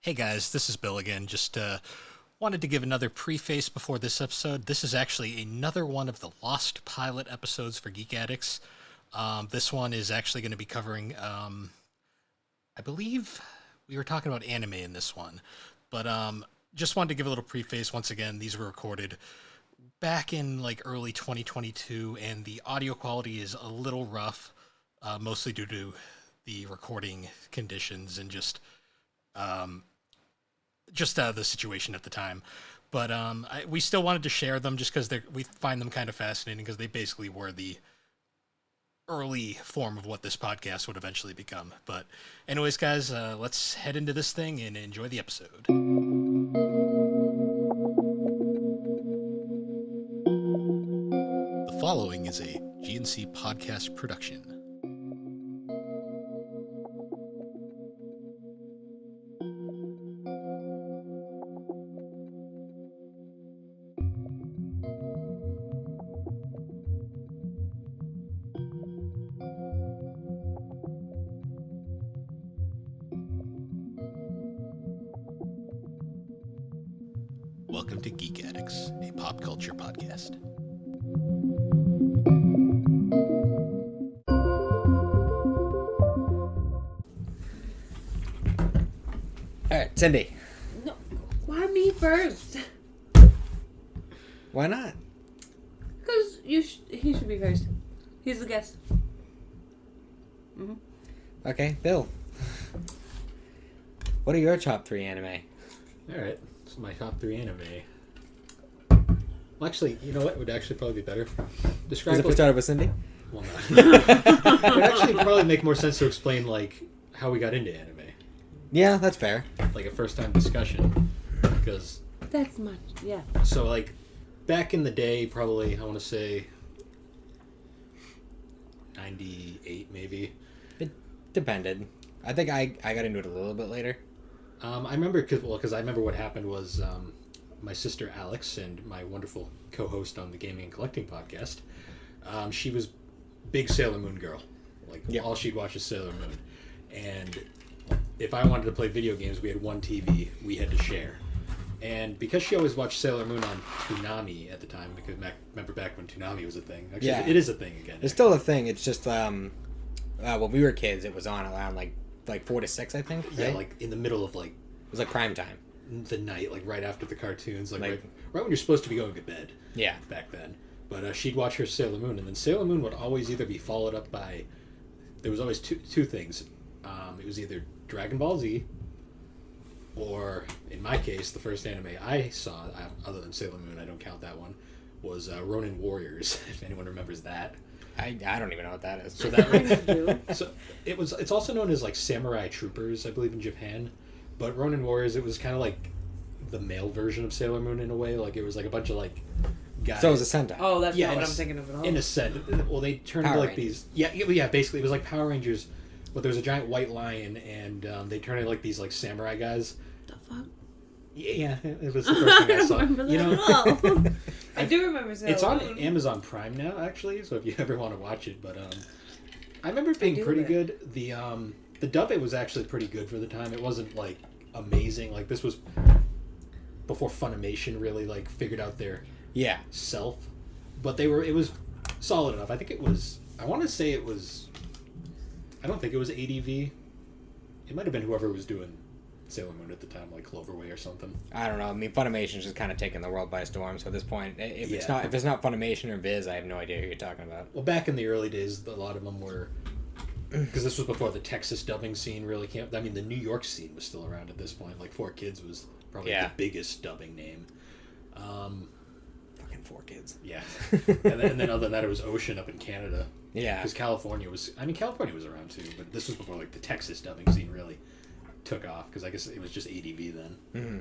Hey guys, this is Bill again. Just wanted to give another preface before this episode. This is actually another one of the Lost Pilot episodes for Geek Addicts. This one is actually going to be covering, I believe we were talking about anime in this one, but just wanted to give a little preface. Once again, these were recorded back in like early 2022, and the audio quality is a little rough, mostly due to the recording conditions and um, just the situation at the time. But we still wanted to share them just because we find them kind of fascinating because they basically were the early form of what this podcast would eventually become. But anyways, guys, let's head into this thing and enjoy the episode. The following is a GNC podcast production. Welcome to Geek Addicts, a pop culture podcast. All right, Cindy. No, why me first? Why not? Because he should be first. He's the guest. Okay, Bill. What are your top 3 anime? Alright, so my top 3 anime. Well, actually, you know what would actually probably be better? Describe Is it we started with Cindy? Well, no. It would actually probably make more sense to explain, like, how we got into anime. Yeah, that's fair. Like a first-time discussion. Because, That's much, yeah. so, like, back in the day, probably, I want to say, 98, maybe. It depended. I think I got into it a little bit later. I remember, because I remember what happened was my sister Alex and my wonderful co-host on the Gaming and Collecting podcast, she was big Sailor Moon girl. Like, Yep. all she'd watch is Sailor Moon. And if I wanted to play video games, we had one TV we had to share. And because she always watched Sailor Moon on Toonami at the time, because remember back when Toonami was a thing? Actually, Yeah. it is a thing again. It's still a thing. It's just when we were kids, it was on around like 4 to 6, I think. Yeah, right? like in the middle of, like, It was like prime time. the night, like right after the cartoons, like Like- right when you're supposed to be going to bed. Yeah. Back then. But she'd watch her Sailor Moon, and then Sailor Moon would always either be followed up by... There was always two things. It was either Dragon Ball Z, or, in my case, the first anime I saw, other than Sailor Moon, I don't count that one, was Ronin Warriors, if anyone remembers that. I don't even know what that is. So that I do. So it's also known as, like, Samurai Troopers, I believe, in Japan. But Ronin Warriors, it was kind of like the male version of Sailor Moon in a way. Like, it was like a bunch of, like, guys. So it was a Sentai. Oh, that's Yeah, not in what a I'm thinking of at all. In a sense, well, they turned Power into like Rangers. these. Yeah, basically, it was like Power Rangers, but there was a giant white lion, and they turned into like these like samurai guys. The fuck? Yeah, it was the first thing I I saw. don't remember that You know, at all. I do remember Sailor it's on Moon. Amazon Prime now, actually. So if you ever want to watch it, but I remember it being do pretty it. good. The dub, it was actually pretty good for the time. It wasn't like amazing. Like, this was before Funimation really like figured out their Yeah. self, but it was solid enough. I think it was, I want to say it was, I don't think it was ADV. It might have been whoever was doing Sailor Moon at the time, like Cloverway or something. I don't know. I mean, Funimation's just kind of taking the world by storm. So at this point, if it's Yeah. not Funimation or Viz, I have no idea who you're talking about. Well, back in the early days, a lot of them were, because this was before the Texas dubbing scene really came. I mean, the New York scene was still around at this point. Like, 4Kids was probably Yeah. the biggest dubbing name. Fucking 4Kids. Yeah, and then other than that, it was Ocean up in Canada. Yeah. Because California was around too, but this was before like the Texas dubbing scene really took off, because I guess it was just ADV then. Mm-hmm.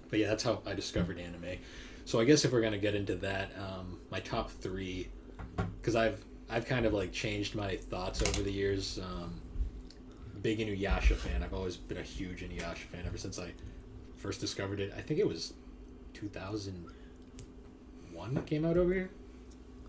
But yeah, that's how I discovered anime. So I guess if we're gonna get into that, my top 3, because I've kind of like changed my thoughts over the years. Big Inuyasha fan. I've always been a huge Inuyasha fan ever since I first discovered it. I think it was 2001 it came out over here.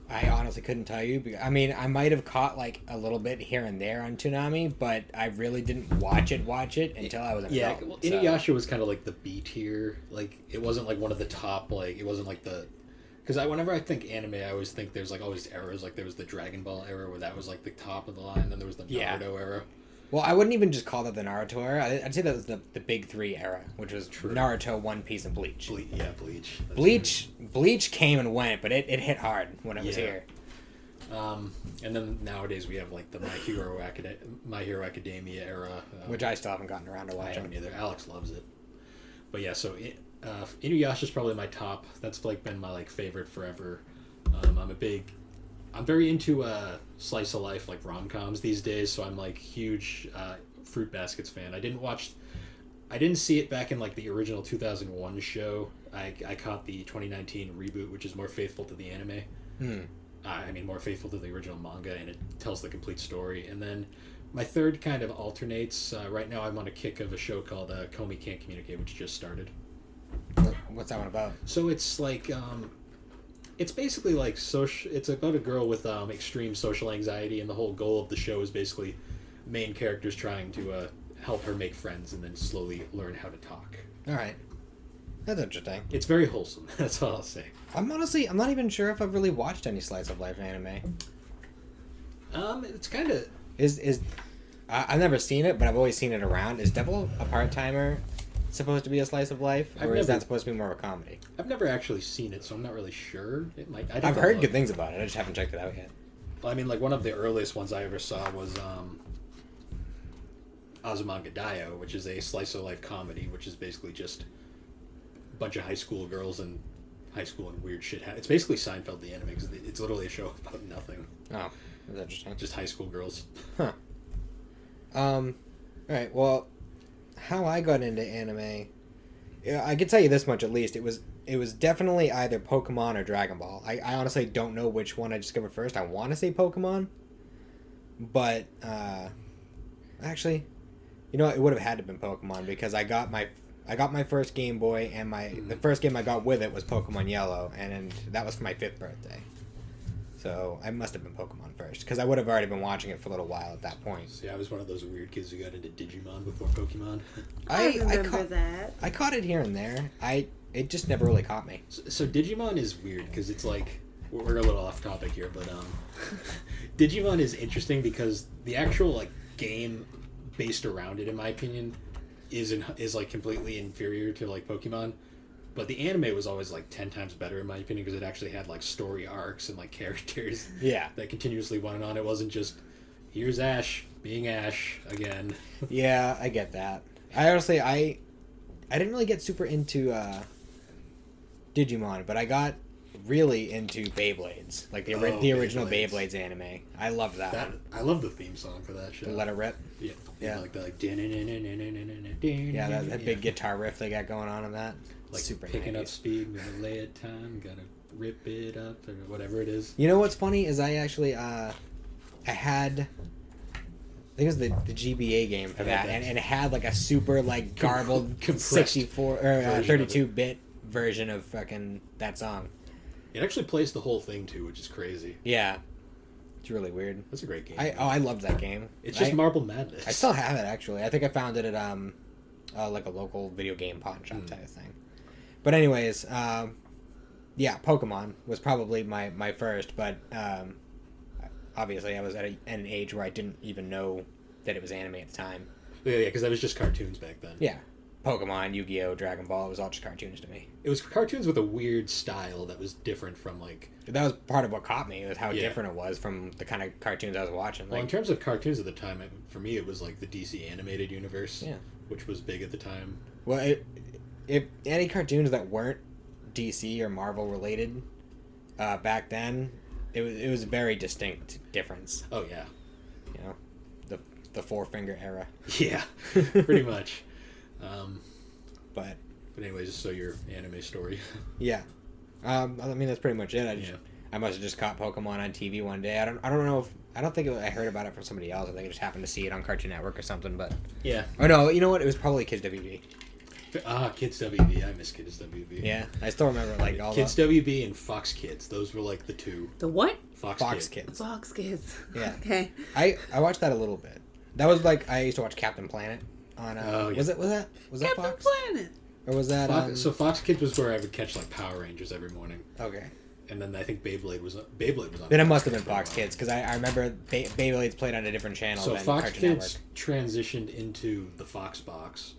I honestly couldn't tell you. I mean, I might have caught like a little bit here and there on Toonami, but I really didn't watch it until I was an Yeah, adult. well, so- Inuyasha was kind of like the B tier. Like, it wasn't like one of the top. Like, it wasn't like the. Because whenever I think anime, I always think there's like always eras. Like, there was the Dragon Ball era where that was like the top of the line. Then there was the Yeah. Naruto era. Well, I wouldn't even just call that the Naruto era. I'd say that was the big three era, which was True. Naruto, One Piece, and Bleach. Bleach. That's Bleach came and went, but it hit hard when it was Yeah. here. And then nowadays we have like the My Hero Academia era, Which I still haven't gotten around to I watching. haven't either. Alex loves it. But yeah, so Inuyasha is probably my top. That's like been my like favorite forever. I'm very into slice of life like rom-coms these days, so I'm like huge Fruit Baskets fan. I didn't see it back in like the original 2001 show. I caught the 2019 reboot, which is more faithful to the anime. More faithful to the original manga, and it tells the complete story. And then my third kind of alternates. Right now I'm on a kick of a show called Comey Can't Communicate, which just started. What's that one about? So it's like, it's basically like it's about a girl with extreme social anxiety, and the whole goal of the show is basically main characters trying to help her make friends and then slowly learn how to talk. All right, that's interesting. It's very wholesome. That's all I'll say. I'm not even sure if I've really watched any slice of life anime. It's kind of I've never seen it, but I've always seen it around. Is Devil a Part-Timer supposed to be a slice of life, or is that supposed to be more of a comedy? I've never actually seen it, so I'm not really sure. It might. I've heard good things about it. I just haven't checked it out yet. I mean, like one of the earliest ones I ever saw was Azumanga Daioh, which is a slice of life comedy, which is basically just a bunch of high school girls and high school and weird shit. It's basically Seinfeld the anime, because it's literally a show about nothing. Oh, that's interesting. Just high school girls. Huh. All right. Well, how I got into anime, I can tell you this much at least. It was definitely either Pokemon or Dragon Ball. I honestly don't know which one I discovered first. I want to say Pokemon, but actually, you know, it would have had to have been Pokemon, because I got my first Game Boy, and the first game I got with it was Pokemon Yellow, and that was for my 5th birthday. So I must have been Pokemon first, because I would have already been watching it for a little while at that point. See, I was one of those weird kids who got into Digimon before Pokemon. I remember that. I caught it here and there. It just never really caught me. So Digimon is weird, because it's like, we're a little off topic here, but Digimon is interesting because the actual like game based around it, in my opinion, is like completely inferior to like Pokemon. But the anime was always like 10 times better, in my opinion, because it actually had like story arcs and like characters that continuously went on. It wasn't just, here's Ash being Ash again. Yeah, I get that. I honestly, I didn't really get super into Digimon, but I got really into Beyblades, like the original Beyblades anime. I loved that one. I love the theme song for that show. Let It Rip. Yeah, Yeah. like the like. Yeah, that big guitar riff they got going on in that. Like super picking 90s. up speed, gonna lay it time, gotta rip it up, or whatever it is. You know what's funny is I actually I had, I think it was the GBA game for that, and it had like a super like garbled Compressed 64 or version of 32-bit version of fucking that song. It actually plays the whole thing too, which is crazy. Yeah, it's really weird. That's a great game. I loved that game. It's just Marble Madness. I still have it actually. I think I found it at like a local video game pawn shop type of thing. But anyways, yeah, Pokemon was probably my first, but obviously I was at an age where I didn't even know that it was anime at the time. Yeah, because that was just cartoons back then. Yeah, Pokemon, Yu-Gi-Oh, Dragon Ball, it was all just cartoons to me. It was cartoons with a weird style that was different from like. That was part of what caught me, was how different it was from the kind of cartoons I was watching. Well, in terms of cartoons at the time, for me it was like the DC animated universe, Yeah. which was big at the time. Well, if any cartoons that weren't DC or Marvel related back then, it was a very distinct difference. Oh yeah. You know, the Four-Finger era. Yeah, pretty much. But anyways, so your anime story. yeah, I mean that's pretty much it. I must have just caught Pokemon on TV one day. I don't know I don't think I heard about it from somebody else. I think I just happened to see it on Cartoon Network or something. But Yeah. oh no, you know what? It was probably Kids WB. Kids WB. I miss Kids WB. Yeah, I still remember like all Kids the WB and Fox Kids. Those were like the two. The what? Fox Fox Kids. Kids. Fox Kids. Yeah. Okay. I watched that a little bit. That was like I used to watch Captain Planet on. Oh, yeah. Was that Captain Fox Planet. or was that? So Fox Kids was where I would catch like Power Rangers every morning, Okay. and then I think Beyblade was on. Then it must have been Fox Kids because I remember Beyblade's played on a different channel So than Fox Cartoon Kids transitioned into the Fox Box,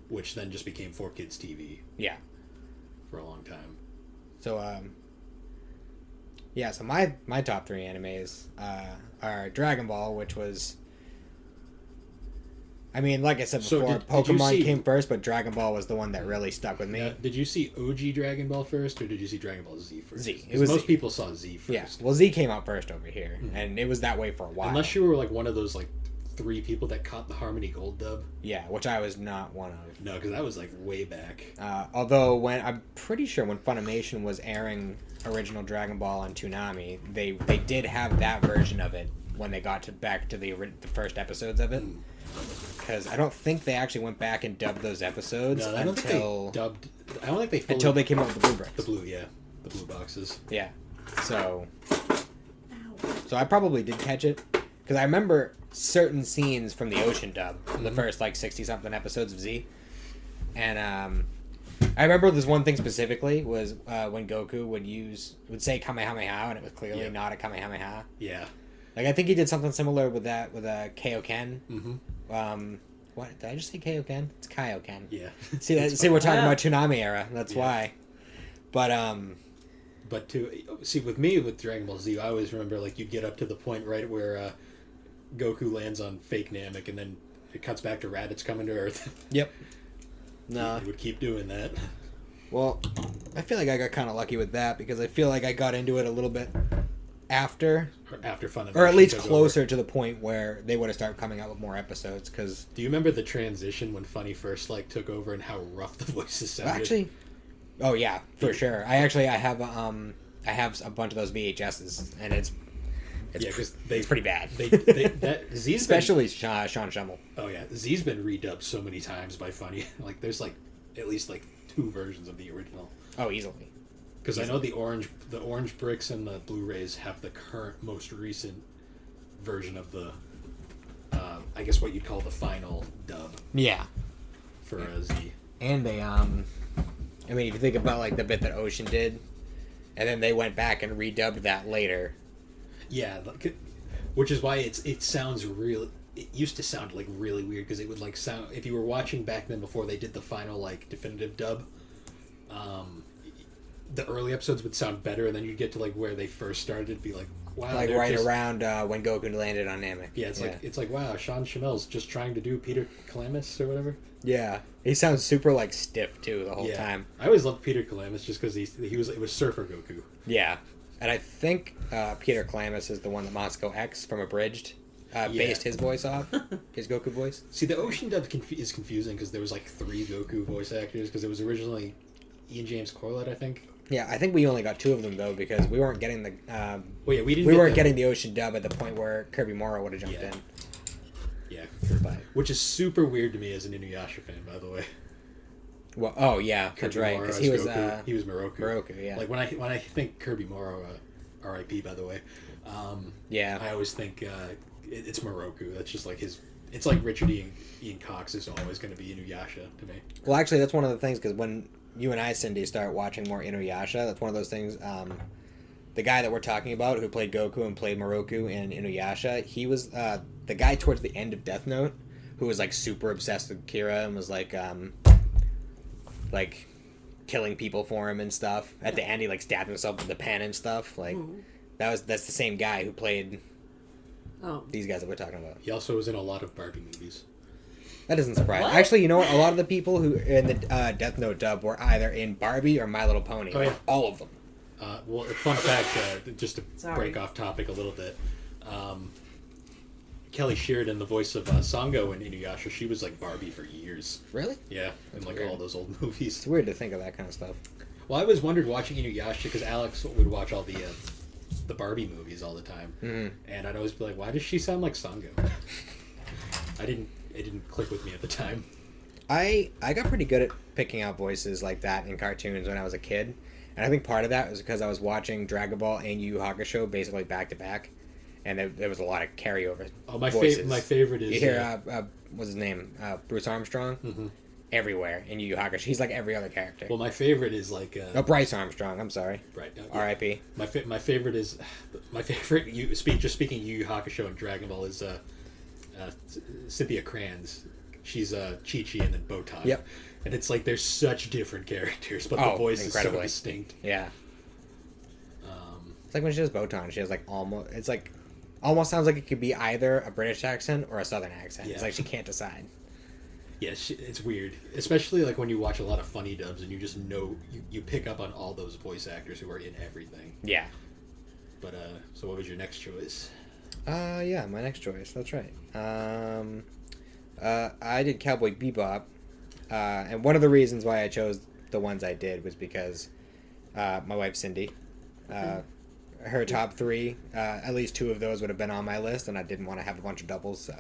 which then just became 4Kids TV Yeah. for a long time. So yeah. So my top 3 animes are Dragon Ball, which was. I mean, like I said So before, did you Pokemon see- came first, but Dragon Ball was the one that really stuck with me. Now, did you see OG Dragon Ball first, or did you see Dragon Ball Z first? Z. It 'Cause was most Z. people saw Z first. Yeah. Well, Z came out first over here, and it was that way for a while. Unless you were like one of those like 3 people that caught the Harmony Gold dub. Yeah, which I was not one of. No, because that was like way back. Although I'm pretty sure when Funimation was airing original Dragon Ball on Toonami, they did have that version of it when they got back to the first episodes of it. Because I don't think they actually went back and dubbed those episodes No, I don't think until they dubbed. I don't think they fully, until they came up with the blue bricks. the blue, yeah, the blue boxes. Yeah, so Ow. I probably did catch it because I remember certain scenes from the Ocean dub, Mm-hmm. the first like 60 something episodes of Z, and I remember this one thing specifically was when Goku would say Kamehameha and it was clearly Yeah. not a Kamehameha. Yeah. Like I think he did something similar with that with Kaioken. Mm-hmm. What did I just say? Kaioken? It's Kaioken. Yeah. See, we're talking Yeah. about Toonami era. That's Yeah. why. But But with me with Dragon Ball Z, I always remember like you'd get up to the point right where Goku lands on fake Namek, and then it cuts back to Raditz coming to Earth. yep. No. He would keep doing that. Well, I feel like I got kind of lucky with that because I feel like I got into it a little bit after, After Funimation, or at least took closer over. to the point where they would have started coming out with more episodes. Because Do you remember the transition when Funny first like took over and how rough the voices sounded? actually, oh yeah, for sure. I have a bunch of those VHSs, and it's yeah, because it's pretty bad. that Z's Especially Sean Schummel. Oh yeah, Z's been redubbed so many times by Funny. Like there's like at least like 2 versions of the original. Oh, easily. Because I know the orange bricks and the Blu-rays have the current, most recent version of the, I guess what you'd call the final dub Yeah. for Z. And they I mean, if you think about like the bit that Ocean did, and then they went back and redubbed that later. Yeah, which is why it sounds real. It used to sound like really weird because it would like sound if you were watching back then before they did the final like definitive dub. The early episodes would sound better, and then you'd get to like where they first started, it'd be like, wow, Like they're right just- around when Goku landed on Namek. Yeah, it's like wow, Sean Shammel's just trying to do Peter Calamus or whatever. Yeah, he sounds super like stiff too the whole Yeah. time. I always loved Peter Calamus just because it was Surfer Goku. Yeah, and I think Peter Calamus is the one that Moscow X from Abridged based his voice off, his Goku voice. See, the Ocean dub is confusing because there was like 3 Goku voice actors because it was originally Ian James Corlett, I think. Yeah, I think we only got 2 of them though because we weren't getting the Well, yeah, we didn't. we get weren't the- getting the Ocean dub at the point where Kirby Morrow would have jumped Yeah. in. Yeah, But which is super weird to me as an Inuyasha fan, by the way. well, oh yeah, that's Kirby right Morrow because as he was Goku. He was Moroku. Moroku, yeah. Like when I think Kirby Morrow, R.I.P. by the way. Yeah. I always think it's Moroku. That's just like his. It's like Richard Ian Cox is always going to be Inuyasha to me. Well, actually, that's one of the things because when you and I, Cindy, start watching more Inuyasha, that's one of those things. The guy that we're talking about, who played Goku and played Moroku in Inuyasha, he was the guy towards the end of Death Note, who was like super obsessed with Kira and was like killing people for him and stuff. At the end, he like stabbed himself with the pen and stuff. Like that's the same guy who played Oh. these guys that we're talking about. He also was in a lot of Barbie movies. That doesn't surprise. What? Actually, you know what? A lot of the people who in the Death Note dub were either in Barbie or My Little Pony. Oh, yeah. All of them. Well, fun fact, just to Sorry. break off topic a little bit, Kelly Sheridan, the voice of Sango in Inuyasha, she was like Barbie for years. Really? Yeah, in like weird. all those old movies. It's weird to think of that kind of stuff. Well, I always wondered watching Inuyasha because Alex would watch all the Barbie movies all the time, and I'd always be like, "Why does she sound like Sango?" It didn't click with me at the time. I got pretty good at picking out voices like that in cartoons when I was a kid, and I think part of that was because I was watching Dragon Ball and Yu Yu Hakusho basically back to back, and there was a lot of carryover. Oh, my voices. my favorite is You hear what's his name? Bruce Armstrong. Mhm. Everywhere in Yu Yu Hakusho, he's like every other character. Well, my favorite is like Bryce Armstrong. I'm sorry. right. R.I.P. My favorite is my favorite. Just speaking Yu Yu Hakusho and Dragon Ball is Cynthia Kranz. She's Chi-Chi and then Botan. Yep. And it's like they're such different characters, but the voice is so distinct. Yeah. It's like when she does Botan, she has like almost sounds like it could be either a British accent or a Southern accent. Yeah. It's like she can't decide. Yeah, it's weird, especially like when you watch a lot of funny dubs and you just know you pick up on all those voice actors who are in everything. Yeah. But so what was your next choice? Yeah, my next choice. That's right. I did Cowboy Bebop, and one of the reasons why I chose the ones I did was because my wife Cindy, her top three, at least two of those would have been on my list, and I didn't want to have a bunch of doubles, so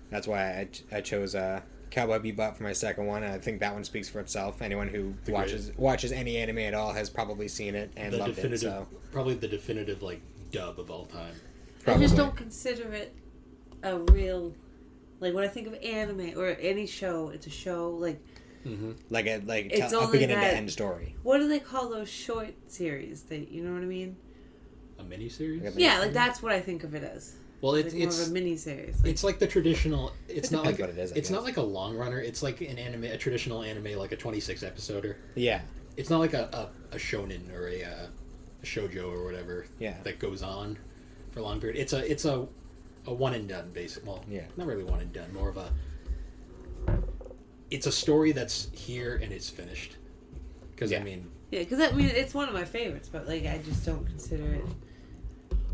that's why I chose Cowboy Bebop for my second one, and I think that one speaks for itself. Anyone who watches any anime at all has probably seen it and loved it. So probably the definitive like dub of all time. I just don't consider it a real, like when I think of anime or any show, it's a show like it's a beginning to end story. What do they call those short series? You know what I mean? A miniseries? Yeah, like that's what I think of it as. Well, it's more of a miniseries. It's like the traditional. It's not like what it is. It's not like a long runner. It's like a traditional anime, like a 26 episoder. Yeah. It's not like a shonen or a shoujo or whatever. Yeah. That goes on for a long period. It's a one and done, basically. Well, yeah. Not really one and done. More of a. It's a story that's here and it's finished. Because yeah. it's one of my favorites, but like I just don't consider it.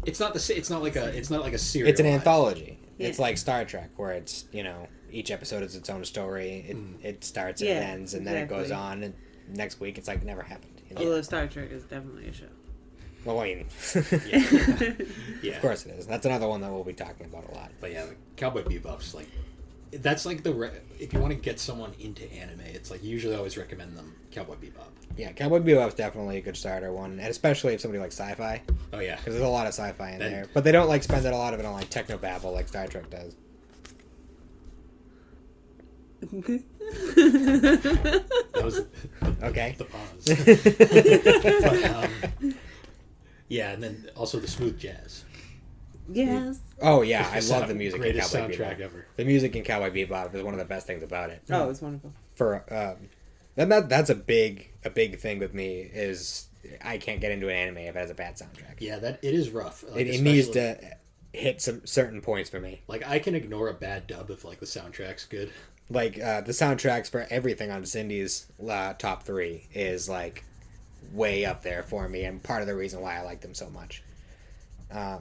It's not like a series. It's an anthology. Yeah. It's like Star Trek, where it's each episode is its own story. It starts and it ends, and then it goes on. And next week, it's like it never happened. Although Star Trek is definitely a show. Well, I mean, yeah. Of course it is. That's another one that we'll be talking about a lot. But yeah, Cowboy Bebop's like that's like if you want to get someone into anime, it's like usually I always recommend them Cowboy Bebop. Yeah, Cowboy Bebop's definitely a good starter one, and especially if somebody likes sci-fi. Oh yeah, because there's a lot of sci-fi in there, but they don't like spend a lot of it on like technobabble like Star Trek does. That was okay. The pause. But, yeah, and then also the smooth jazz. Yes. Oh yeah, I love the music in Greatest Cowboy soundtrack Bebop. Ever. The music in Cowboy Bebop is one of the best things about it. Oh, it's wonderful. That's a big thing with me is I can't get into an anime if it has a bad soundtrack. Yeah, it is rough. Like, it needs to hit some certain points for me. Like I can ignore a bad dub if like the soundtrack's good. Like the soundtracks for everything on Cindy's top three is like way up there for me, and part of the reason why I like them so much.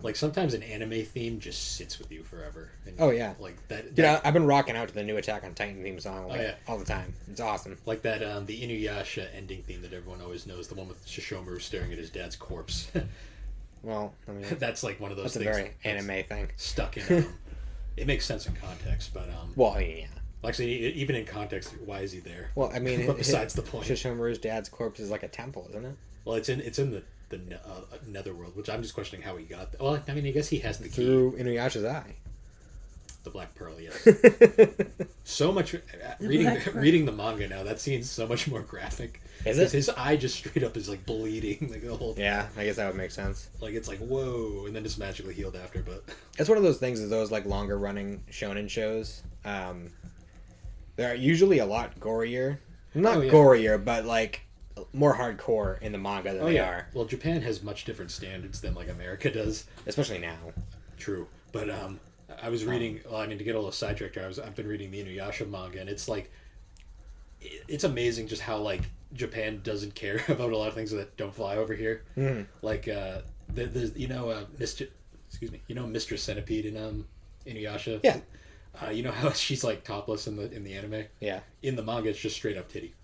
Like sometimes an anime theme just sits with you forever. And oh yeah, like that. Dude, I've been rocking out to the new Attack on Titan theme song all the time. It's awesome. Like that, the Inuyasha ending theme that everyone always knows, the one with Shishomaru staring at his dad's corpse. Well, I mean, that's like one of those. That's things a very anime thing. Stuck in. It makes sense in context, but well, yeah. Actually, even in context, why is he there? Well, I mean, but besides the point, Shishomaru's dad's corpse is like a temple, isn't it? Well, it's in the netherworld, which I'm just questioning how he got there. Well, I mean, I guess he has the key. Through Inuyasha's eye. The Black Pearl, yes. So much reading the manga now. That scene's so much more graphic. Is it? His eye just straight up is like bleeding, like the whole. Yeah, I guess that would make sense. Like it's like whoa, and then just magically healed after. But it's one of those things. Is those like longer running shonen shows? They're usually a lot gorier. Not gorier, but like more hardcore in the manga than they are. Well, Japan has much different standards than like America does, especially now. True, but I was reading. Well, I mean, to get a little sidetracked, I've been reading the Inuyasha manga, and it's like, it's amazing just how like Japan doesn't care about a lot of things that don't fly over here. Mm. Like, there's Mistress Centipede in Inuyasha. Yeah. You know how she's like topless in the anime. Yeah. In the manga, it's just straight up titty.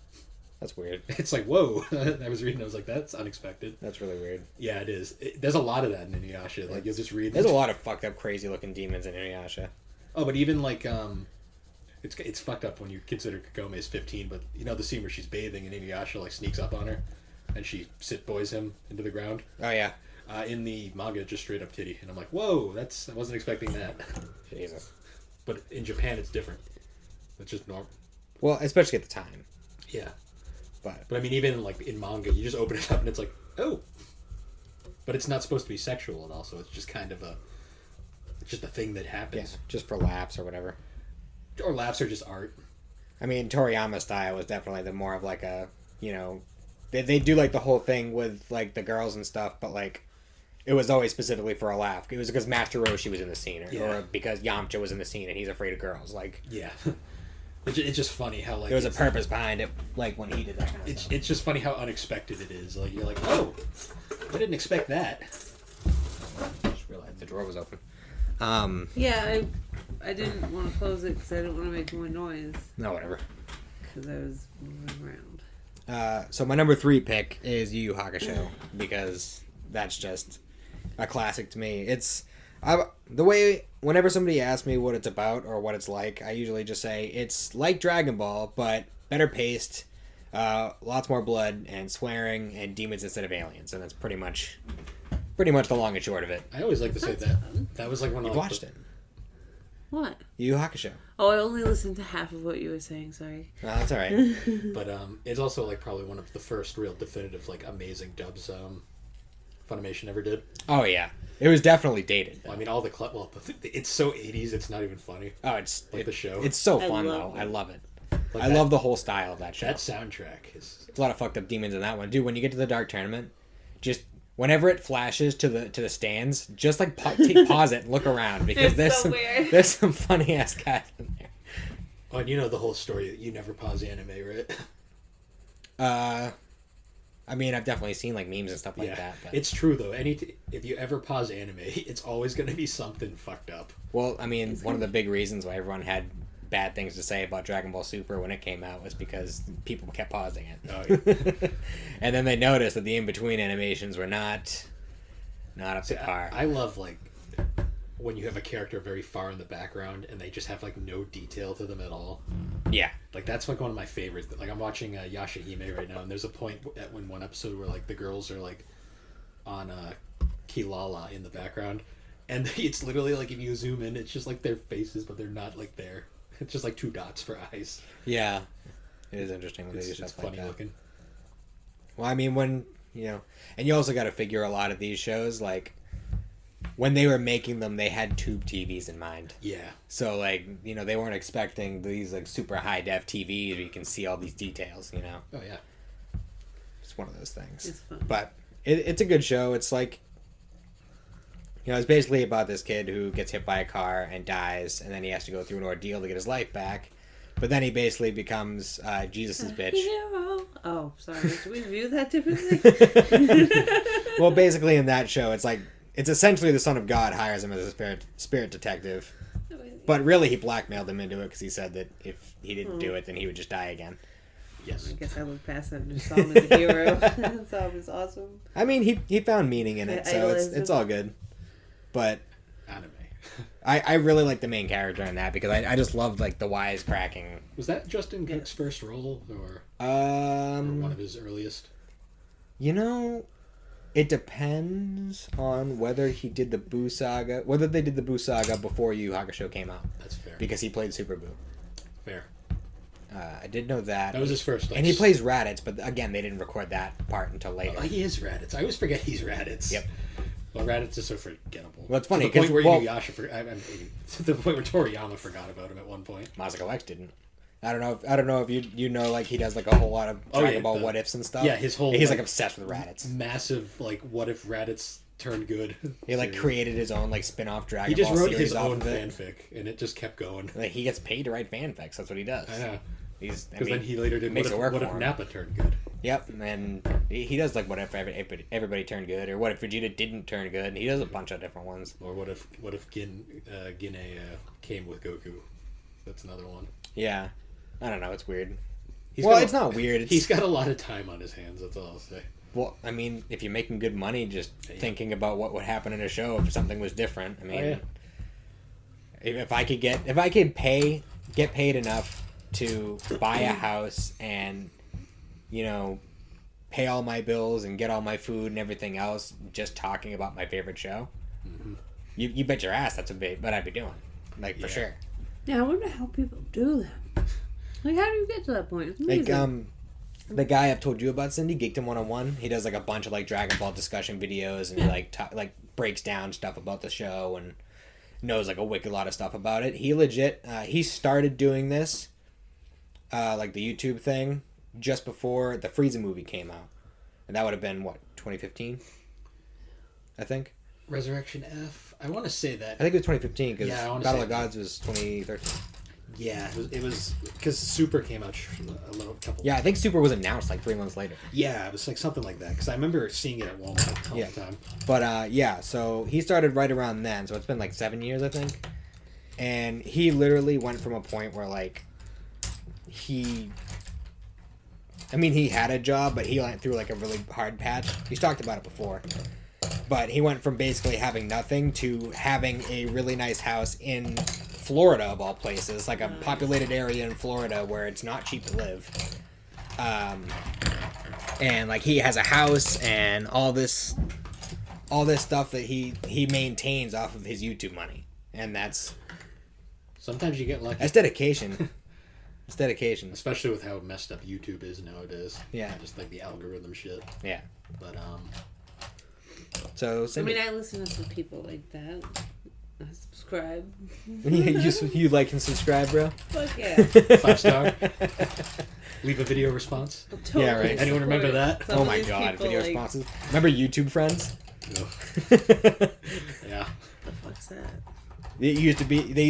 That's weird. It's like, whoa. I was reading, I was like, that's unexpected. That's really weird. Yeah, it is. There's a lot of that in Inuyasha. Like, you'll just read... There's a lot of fucked up, crazy-looking demons in Inuyasha. Oh, but even, like, It's fucked up when you consider Kagome is 15, but you know the scene where she's bathing and Inuyasha like sneaks up on her, and she sit boys him into the ground. Oh yeah. In the manga, just straight up titty, and I'm like, whoa, I wasn't expecting that. Jesus. But in Japan, it's different. It's just normal. Well, especially at the time. Yeah. But I mean, even like in manga, you just open it up and it's like, oh. But it's not supposed to be sexual at all, so it's just kind of it's just a thing that yeah, happens. just for laughs or whatever. Or laughs are just art. I mean, Toriyama style was definitely the more of like a, they do like the whole thing with like the girls and stuff, but like it was always specifically for a laugh. It was because Master Roshi was in the scene, or because Yamcha was in the scene and he's afraid of girls. Like, Yeah. It's just funny how like there was a purpose behind it, like when he did that kind of stuff. It's just funny how unexpected it is. Like you're like, oh, I didn't expect that. Just realized the drawer was open. Yeah, I didn't want to close it because I didn't want to make more noise No, whatever. because I was moving around. So my number 3 pick is Yu Yu Hakusho because that's just a classic to me. The way whenever somebody asks me what it's about or what it's like, I usually just say it's like Dragon Ball but better paced, lots more blood and swearing and demons instead of aliens, and that's pretty much the long and short of it. I always like to say That's that. fun. That was like one of You've watched it, What? Yu Yu Hakusho. Oh, I only listened to half of what you were saying. Sorry. Oh, that's all right. But it's also like probably one of the first real definitive like amazing dubs Funimation ever did. Oh yeah, it was definitely dated. Well, I mean, all the it's so 80s. It's not even funny. Oh, it's Like the show. It's so I fun love though. it. I love it. Like I that- love the whole style of that show. That soundtrack is. There's a lot of fucked up demons in that one, dude. When you get to the Dark Tournament, just whenever it flashes to the stands, just like pause it and look around because It's there's so some weird. there's some funny ass guys in there. Oh, and you know the whole story that you never pause anime, right? I mean, I've definitely seen like memes and stuff like that. But... It's true though. If you ever pause anime, it's always going to be something fucked up. Well, I mean, one of the big reasons why everyone had bad things to say about Dragon Ball Super when it came out was because people kept pausing it. Oh, yeah. And then they noticed that the in-between animations were not up to par. I love like when you have a character very far in the background and they just have like no detail to them at all. Yeah. Like that's like one of my favorites. Like I'm watching Yashahime right now, and there's a point in one episode where like the girls are like on Kilala in the background, and it's literally like if you zoom in, it's just like their faces, but they're not like there. It's just like 2 dots for eyes. Yeah. It is interesting when they do It's stuff funny like that. looking. Well, I mean, when, and you also got to figure a lot of these shows, like, when they were making them, they had tube TVs in mind. Yeah. So, like, they weren't expecting these, like, super high-def TVs where you can see all these details, Oh yeah. It's one of those things. It's fun. But it's a good show. It's like, it's basically about this kid who gets hit by a car and dies, and then he has to go through an ordeal to get his life back. But then he basically becomes Jesus' bitch. Hero. Oh, sorry. Did we view that differently? Well, basically in that show, it's essentially the son of God hires him as a spirit detective. But really, he blackmailed him into it because he said that if he didn't do it, then he would just die again. Yes. I guess I looked past that and just saw him as a hero. Saw him as awesome. I mean, he found meaning in it, I so idolized it's him. all good. But Anime. I really like the main character in that because I just loved like the wisecracking. Was that Justin Cook's first role, or one Um, of his earliest? It depends on whether he did the Boo Saga, whether they did the Boo Saga before Yu Yu Hakusho came out, That's fair. because he played Super Boo. Fair. I did know that. That was his first. Like, And he plays Raditz, but again, they didn't record that part until later. Oh, he is Raditz. I always forget he's Raditz. Yep. Well, Raditz is so forgettable. Well, it's funny, to the point 'cause, where well- Inuyasha to the point where Toriyama forgot about him at one point. Masako X didn't. I don't know if you know, like, he does like a whole lot of Dragon Ball what ifs and stuff. yeah, his whole, he's like like, obsessed with Raditz. Massive, like, what if Raditz turned good? He like series. created his own like spin-off Dragon He just Ball wrote series his off own of it. fanfic, and it just kept going. Like, he gets paid to write fanfics. That's what he does. I know. Because Because then he later did makes what it work if for him. Nappa turned good. Yep, and he does like what if everybody turned good, or what if Vegeta didn't turn good. He does a bunch of different ones. Or what if Gine came with Goku? That's another one. Yeah, I don't know. It's weird. He's Well, got a- it's not weird. He's got a lot of time on his hands. That's all I'll say. Well, I mean, if you're making good money, just thinking about what would happen in a show if something was different. I mean, Oh, yeah. if I could pay get paid enough to buy a house and, you know, pay all my bills and get all my food and everything else just talking about my favorite show. Mm-hmm. You bet your ass that's what I'd be doing. Like, for sure. Yeah, I wonder how people do that. Like, how do you get to that point? It's amazing. Like, the guy I've told you about, Cindy, Geekdom 101, he does, like, a bunch of, like, Dragon Ball discussion videos, and he, like, breaks down stuff about the show and knows, like, a wicked lot of stuff about it. He legit, he started doing this, like, the YouTube thing, just before the Frieza movie came out. And that would have been, what, 2015? I think? Resurrection F? I want to say that. I think it was 2015, because Battle of that. Gods was 2013. Yeah, it was because Super came out a couple. Yeah, I think Super was announced like 3 months later. Yeah, it was like something like that because I remember seeing it at Walmart all the time. But yeah, so he started right around then, so it's been like 7 years, I think. And he literally went from a point where like he had a job, but he went through like a really hard patch. He's talked about it before. But he went from basically having nothing to having a really nice house in Florida, of all places, like a populated area in Florida where it's not cheap to live. And like he has a house and all this stuff that he maintains off of his YouTube money, and that's sometimes you get lucky. That's dedication. It's dedication, especially with how messed up YouTube is nowadays. Yeah, just like the algorithm shit. Yeah, but So Cindy, I listen to some people like that. I subscribe. you like and subscribe, bro? Fuck yeah. 5-star. Leave a video response. Totally. Yeah, right. Anyone remember that? Oh my god, video responses. Remember YouTube Friends? No. Yeah. The fuck's that? They used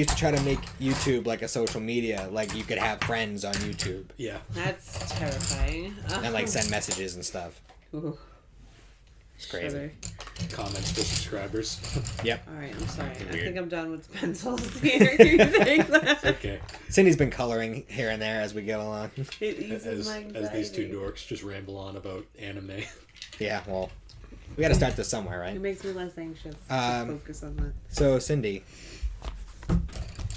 to try to make YouTube like a social media, like you could have friends on YouTube. Yeah. That's terrifying. And like send messages and stuff. Ooh. It's crazy. Shudder. Comments for subscribers. Yep. Alright, I'm sorry. I Weird. think I'm done with pencils here. Do you think that? Okay. Cindy's been coloring here and there as we go along. It eases my anxiety. As these two dorks just ramble on about anime. Yeah, well, we got to start this somewhere, right? It makes me less anxious to focus on that. So, Cindy.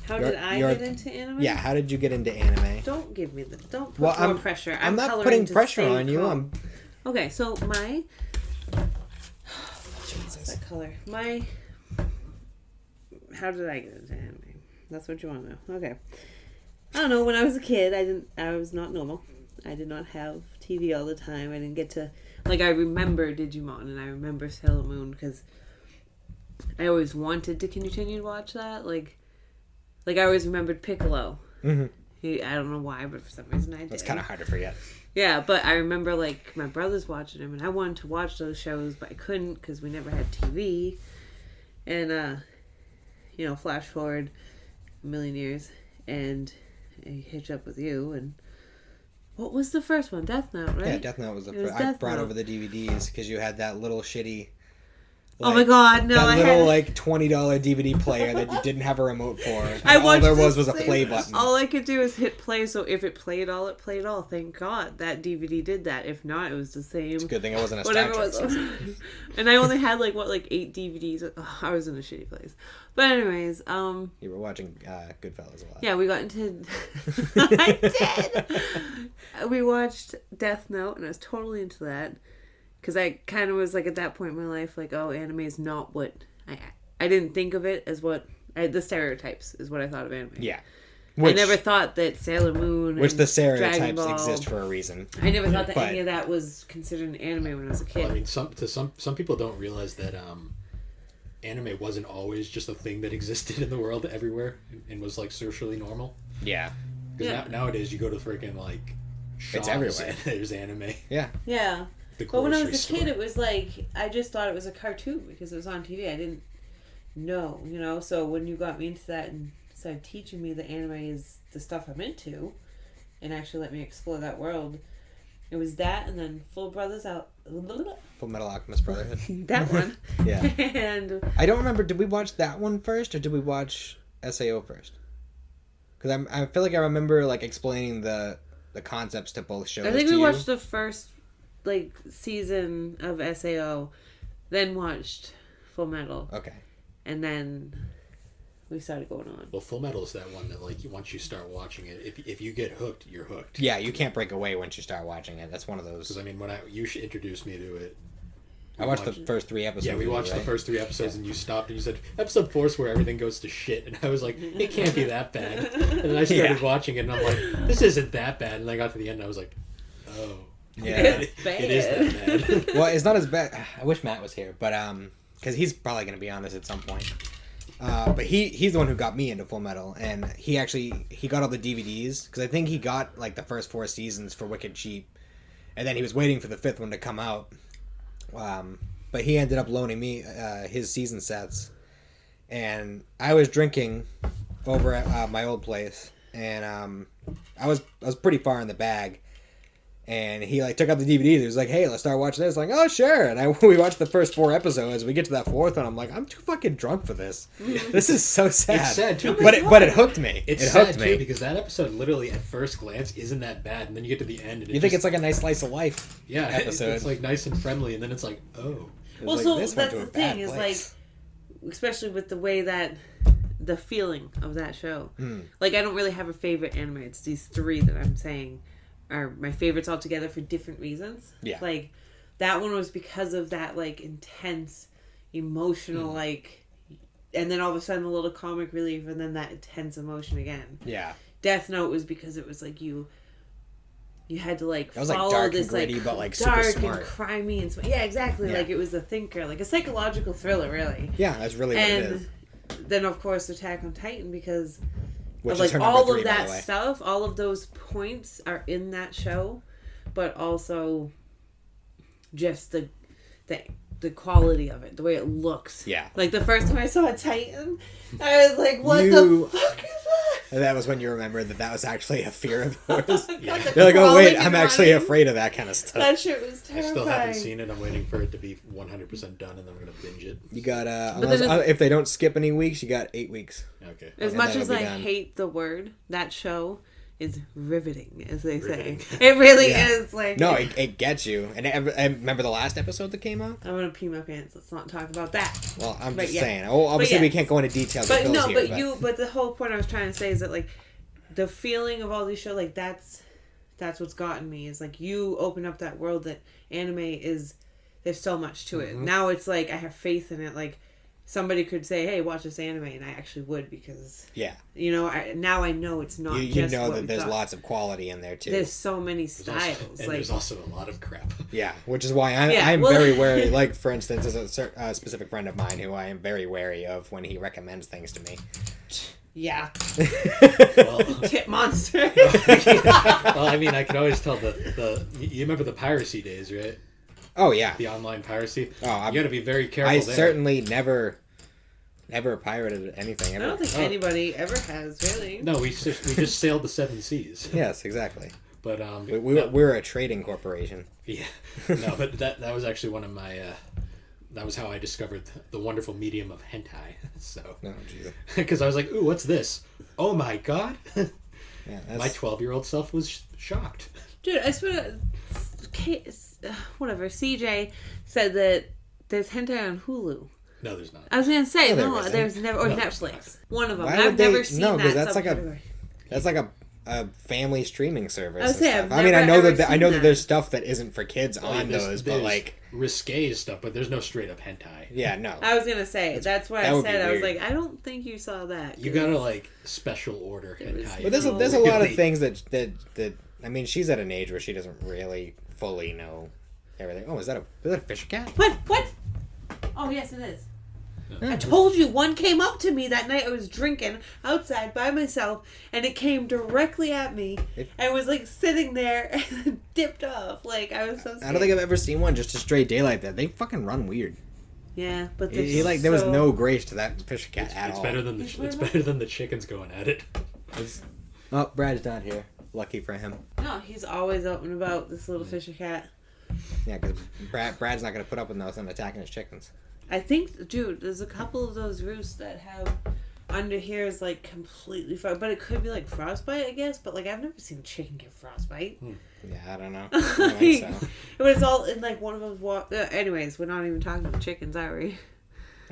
How did I get into anime? Yeah, how did you get into anime? Don't give me don't put more pressure. I'm not putting pressure on you. Okay, so my... Jesus. That color. How did I get into anime? That's what you want to know. Okay. I don't know. When I was a kid, I was not normal. I did not have TV all the time. I didn't get to... Like, I remember Digimon and I remember Sailor Moon because I always wanted to continue to watch that. Like I always remembered Piccolo. Mm-hmm. I don't know why, but for some reason I did. That's kind of hard to forget. Yeah, but I remember, like, my brothers watching them, and I wanted to watch those shows, but I couldn't because we never had TV. And, flash forward a million years, and I hitch up with you, and what was the first one? Death Note, right? Yeah, Death Note was the first. I brought over the DVDs because you had that little shitty... oh my god, no! That little $20 DVD player that you didn't have a remote for. All there was a play button. All I could do is hit play, so if it played all, it played all. Thank God that DVD did that. If not, it was the same. It's a good thing it wasn't a Star whatever Trek it was. And I only had 8 DVDs. Oh, I was in a shitty place. But anyways, you were watching Goodfellas a lot. Yeah, we got into. I did. We watched Death Note, and I was totally into that. Because I kind of was, at that point in my life, anime is not what... I didn't think of it as what... the stereotypes is what I thought of anime. Yeah. I never thought that Sailor Moon Which the stereotypes Dragon Ball, exist for a reason. I never thought that any of that was considered an anime when I was a kid. Well, I mean, some people don't realize that anime wasn't always just a thing that existed in the world everywhere and was, socially normal. Yeah. Because nowadays you go to freaking, Shaw's it's everywhere. And there's anime. Yeah. Yeah. But when I was a kid, it was I just thought it was a cartoon because it was on TV. I didn't know, So when you got me into that and started teaching me that anime is the stuff I'm into, and actually let me explore that world, it was that, and then Full Metal Alchemist Brotherhood. That one. Yeah. And I don't remember. Did we watch that one first, or did we watch SAO first? Because I feel like I remember explaining the concepts to both shows. I think we watched the first season of SAO, then watched Full Metal. Okay. And then we started going on. Well, Full Metal is that one that, like, once you start watching it, if you get hooked, you're hooked. Yeah, you can't break away once you start watching it. That's one of those. Because, I mean, you introduced me to it. I watched the first 3 episodes. Yeah, we watched the first 3 episodes, and you stopped and you said, episode 4 is where everything goes to shit. And I was like, it can't be that bad. And then I started watching it, and I'm like, this isn't that bad. And I got to the end, and I was like, oh. Yeah. It's bad. It is that bad. Well, it's not as bad. I wish Matt was here, but because he's probably going to be on this at some point. But he's the one who got me into Full Metal, and he got all the DVDs, because I think he got like the first 4 seasons for wicked cheap, and then he was waiting for the 5th one to come out. But he ended up loaning me his season sets, and I was drinking over at my old place, and I was pretty far in the bag. And he like took out the DVDs. He was like, "Hey, let's start watching this." Like, "Oh, sure." And we watched the first 4 episodes. We get to that 4th one, I'm like, "I'm too fucking drunk for this. This is so sad." It's sad too, but it hooked me. It's it sad hooked too, me because that episode literally at first glance isn't that bad, and then you get to the end, and You think it's like a nice slice of life episode? It's like nice and friendly, and then it's like, oh. Well, like, so this went that's to a the bad thing is place. like, especially with the way that the feeling of that show. Like, I don't really have a favorite anime. It's these 3 that I'm saying are my favorites altogether for different reasons. Yeah. Like, that one was because of that, like, intense, emotional, like, and then all of a sudden a little comic relief, and then that intense emotion again. Yeah. Death Note was because it was like you had to like That was, like, follow dark and this gritty, like but, like, super dark smart. and crimey and yeah, exactly. Yeah. Like it was a thinker, like a psychological thriller, really. Yeah, that's really what it is. And then of course Attack on Titan, because Which of is like her number all 3, of by that the way. stuff, all of those points are in that show, but also just the quality of it, the way it looks. Yeah. Like the first time I saw a Titan, I was like, "What the fuck is that?" And that was when you remembered that was actually a fear of yours. God, the You're like, oh wait, crawling I'm and actually running. afraid of that kind of stuff. That shit was I terrifying. still haven't seen it. I'm waiting for it to be 100% done, and then I'm going to binge it. You got But then if they don't skip any weeks, you got 8 weeks. Okay. As And much that'll as be I done. hate the word, that show is riveting, as they Riveting. say. It really Yeah. is. Like, No, it gets you. And remember the last episode that came out? I'm gonna pee my pants. Let's not talk about that. Well, I'm But just yeah. saying. Oh, obviously But we yeah. can't go into details. But with no, Phil's but here, but the whole point I was trying to say is that like the feeling of all these shows, like that's what's gotten me. Is like you open up that world that anime is. There's so much to it. Now it's like I have faith in it. Like somebody could say, "Hey, watch this anime," and I actually would, because yeah. now I know it's not. You just know what that we there's thought. like of quality in there too. There's so many There's styles. also, and like there's also a lot of crap. Yeah, which is why Yeah, I'm well- very wary. Like, for instance, as a specific friend of mine who I am very wary of when he recommends things to me. yeah, Well, tit monster. well, I mean, I can always tell you remember the piracy days, right? Oh, yeah. The online piracy. Oh, You got to be very careful I there. certainly never pirated anything. I Ever. don't think anybody ever has, really. No, we just sailed the 7 seas. Yes, exactly. But We're a trading corporation. yeah, no, but that was actually one of my. That was how I discovered the wonderful medium of hentai. So, No, Jesus. because I was like, "Ooh, what's this? Oh my god!" Yeah, My 12-year-old self was shocked. Dude, I swear whatever, CJ said that there's hentai on Hulu. No, there's not. I was going to say, No, there no, isn't. there's never, or No, Netflix. One of them. Why I've would they- never seen no, 'cause that that's like a- subcategory. That's like a family streaming service. I was and saying, stuff. I've I mean, I know never that I seen know that that. there's stuff that isn't for kids on There's- those, but there's like, risque stuff, but there's no straight up hentai. yeah, no. I was going to say, that's why that I would be said, I was weird. like, I don't think you saw that. You 'cause- gotta like special order It was- hentai. But there's No. there's a lot of Really. things that I mean, she's at an age where she doesn't really fully know everything. Oh, is that a fish cat? What? Oh, yes, it is. I told you, one came up to me that night. I was drinking outside by myself, and it came directly at me and was like sitting there and dipped off. Like, I was so scared. I don't think I've ever seen one just a straight daylight. That they fucking run weird. Yeah, but He like there was no grace to that fish cat at It's all. better than it's better than the chickens going at it. Oh, Brad's not here. Lucky for him. No, he's always out and about, this little fisher cat. Yeah, because Brad's not gonna put up with nothing attacking his chickens. I think, dude, there's a couple of those roosts that have under here is like completely but it could be like frostbite, I guess. But like I've never seen a chicken get frostbite. Yeah, I don't know. I don't think so. But it's all in like one of those. Anyways, we're not even talking about chickens, are we?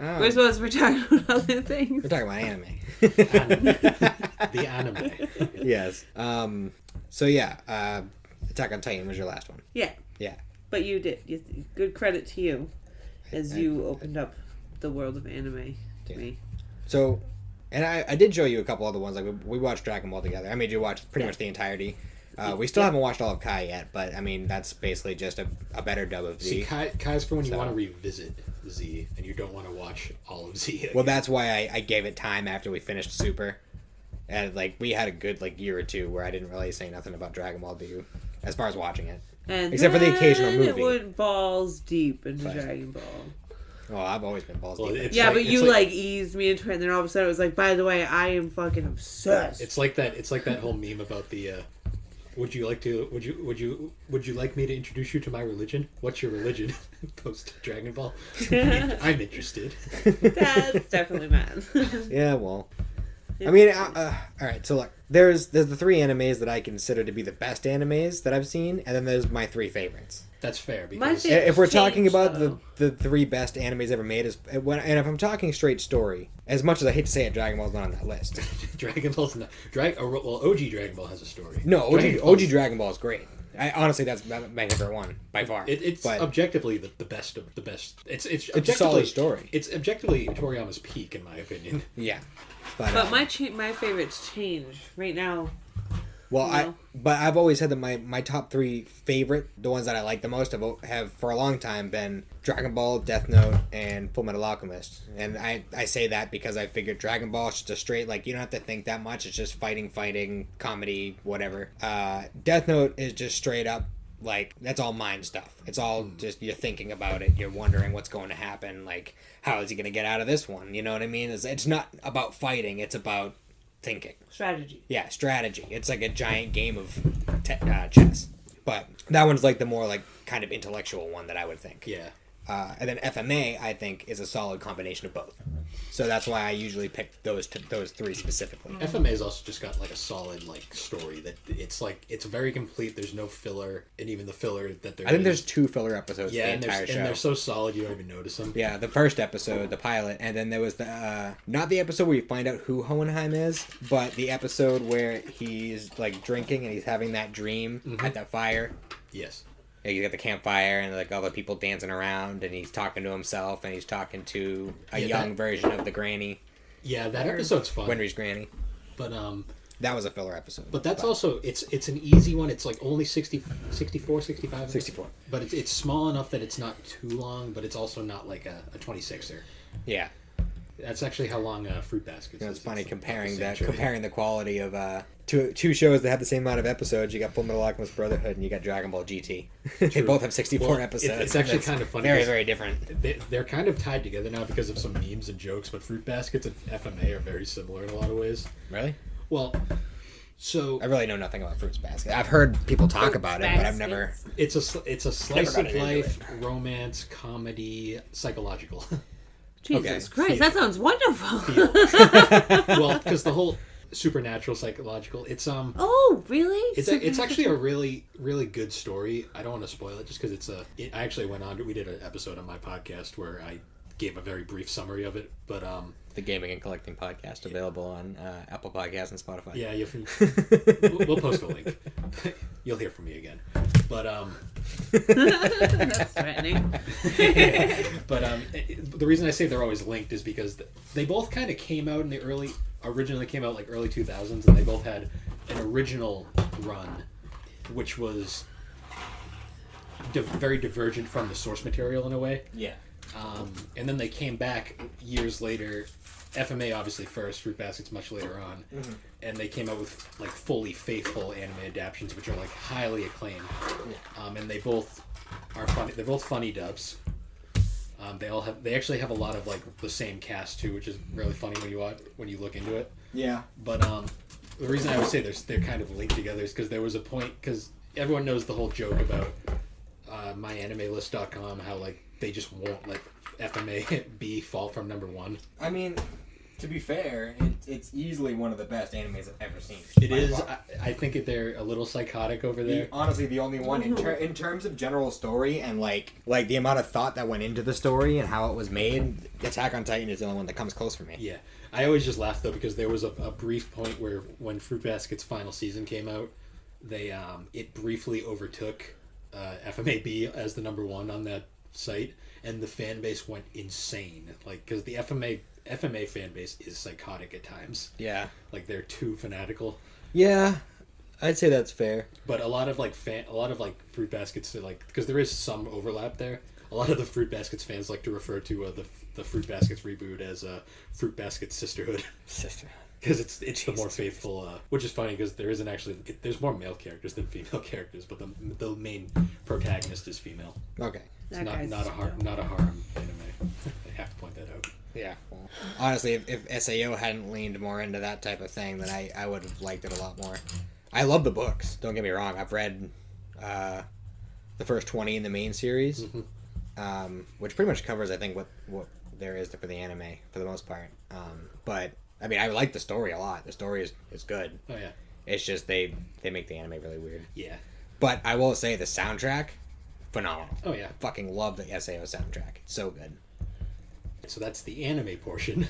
Oh. We're supposed to be talking about other things. We're talking about anime. The anime. Yes. So yeah, Attack on Titan was your last one. Yeah. Yeah. But you did. Good credit to you, as you opened up the world of anime to me. So, and I did show you a couple other ones. Like we watched Dragon Ball together. I made you watch pretty much the entirety. We still haven't watched all of Kai yet, but I mean that's basically just a better dub of Z. See, Kai's for when you want to revisit Z and you don't want to watch all of Z. Well, that's why I gave it time after we finished Super. And like we had a good year or two where I didn't really say nothing about Dragon Ball to you as far as watching it. And except for the occasional movie. It went balls deep into Right. Dragon Ball. Oh, I've always been balls Well, deep. it's Yeah, like- but it's you like- eased me into it, and then all of a sudden it was like, by the way, I am fucking obsessed. It's like that. It's like that whole meme about the. Would you like me to introduce you to my religion? What's your religion? Post Dragon Ball. I'm interested. That's definitely mine. Yeah, well, I mean, all right. So look, there's the 3 animes that I consider to be the best animes that I've seen, and then there's my 3 favorites. That's fair My because favorite- If we're talking changed, about though. the 3 best animes ever made, and if I'm talking straight story, as much as I hate to say it, Dragon Ball's not on that list. Dragon Ball's not OG Dragon Ball has a story. No, Dragon OG Dragon Ball is great. Honestly, that's my favorite one by far. It's but objectively the best of the best. It's it's a objectively solid story. It's objectively Toriyama's peak in my opinion. Yeah, but But my favorites change right now. well, No. I've always said that my top 3 favorite, the ones that I like the most, have for a long time been Dragon Ball, Death Note, and Full Metal Alchemist. And I say that because I figured Dragon Ball is just a straight, you don't have to think that much. It's just fighting, comedy, whatever. Death Note is just straight up, that's all mind stuff. It's all just, you're thinking about it. You're wondering what's going to happen. How is he going to get out of this one? You know what I mean? It's not about fighting. It's about thinking. Strategy. Yeah, strategy. It's like a giant game of chess. But that one's the more kind of intellectual one that I would think. Yeah. And then FMA, I think, is a solid combination of both. So that's why I usually pick those 3 specifically. FMA's also just got a solid story that it's very complete. There's no filler, and even the filler that there I think is- there's 2 filler episodes yeah, for and the entire show. they're so solid you don't even notice them. Yeah, the first episode, the pilot, and then there was the not the episode where you find out who Hohenheim is, but the episode where he's drinking and he's having that dream at that fire. Yes. You got the campfire and all the people dancing around, and he's talking to himself, and he's talking to a young version of the granny, Yeah, that episode's fun. Winry's granny. But That was a filler episode. But that's also it's an easy one. It's only 64, 65. 64. But it's small enough that it's not too long, but it's also not like a 26er. Yeah. That's actually how long Fruit Baskets It's is. funny It's comparing the same show. comparing the quality of two shows that have the same amount of episodes. You got Full Metal Alchemist Brotherhood and you got Dragon Ball GT. They both have 64 Well, episodes. it's actually That's kind of funny Very, because very different. They're kind of tied together now because of some memes and jokes, but Fruit Baskets and FMA are very similar in a lot of ways. Really? Well, so I really know nothing about Fruits Basket. I've heard people talk about it, but I've never. it's a slice Never of gotten into life, romance, comedy, psychological. Jesus Okay. Christ, that sounds wonderful. Well, because the whole supernatural, psychological, it's Oh, really? it's actually a really really good story. I don't want to spoil it just because I actually went on. We did an episode on my podcast where I gave a very brief summary of it, but The Gaming and Collecting Podcast available on Apple Podcasts and Spotify. yeah, we'll post a link. You'll hear from me again, but That's threatening. but the reason I say they're always linked is because they both kind of came out in originally came out early 2000s, and they both had an original run, which was very divergent from the source material in a way. Yeah. And then they came back years later. FMA obviously first, Fruit Baskets much later on, and they came out with fully faithful anime adaptations, which are highly acclaimed. And they both are funny. They're both funny dubs. They actually have a lot of the same cast too, which is really funny when you look into it. Yeah. But the reason I would say they're kind of linked together is because there was a point, because everyone knows the whole joke about myanimelist.com, how they just won't let FMA B fall from number 1. I mean, to be fair, it's easily one of the best animes I've ever seen. It is. I think they're a little psychotic over there. Honestly, the only one in terms of general story and like the amount of thought that went into the story and how it was made. Attack on Titan is the only one that comes close for me. Yeah, I always just laugh though because there was a brief point where when Fruit Basket's final season came out, they it briefly overtook FMAB as the number one on that site, and the fan base went insane. Like because the FMA fan base is psychotic at times. Yeah, like they're too fanatical. Yeah, I'd say that's fair. But a lot of Fruit Baskets like because there is some overlap there. A lot of the Fruit Baskets fans like to refer to the Fruit Baskets reboot as Fruit Basket Sisterhood. Because it's the more faithful, which is funny because there isn't actually there's more male characters than female characters, but the main protagonist is female. Okay, it's not a harem anime. I have to point that out. Yeah. Well, honestly, if SAO hadn't leaned more into that type of thing, then I would have liked it a lot more. I love the books. Don't get me wrong. I've read the first 20 in the main series, which pretty much covers I think what there is for the anime for the most part. But I mean, I like the story a lot. The story is good. Oh yeah. It's just they make the anime really weird. Yeah. But I will say the soundtrack, phenomenal. Oh yeah. Fucking love the SAO soundtrack. It's so good. So that's the anime portion.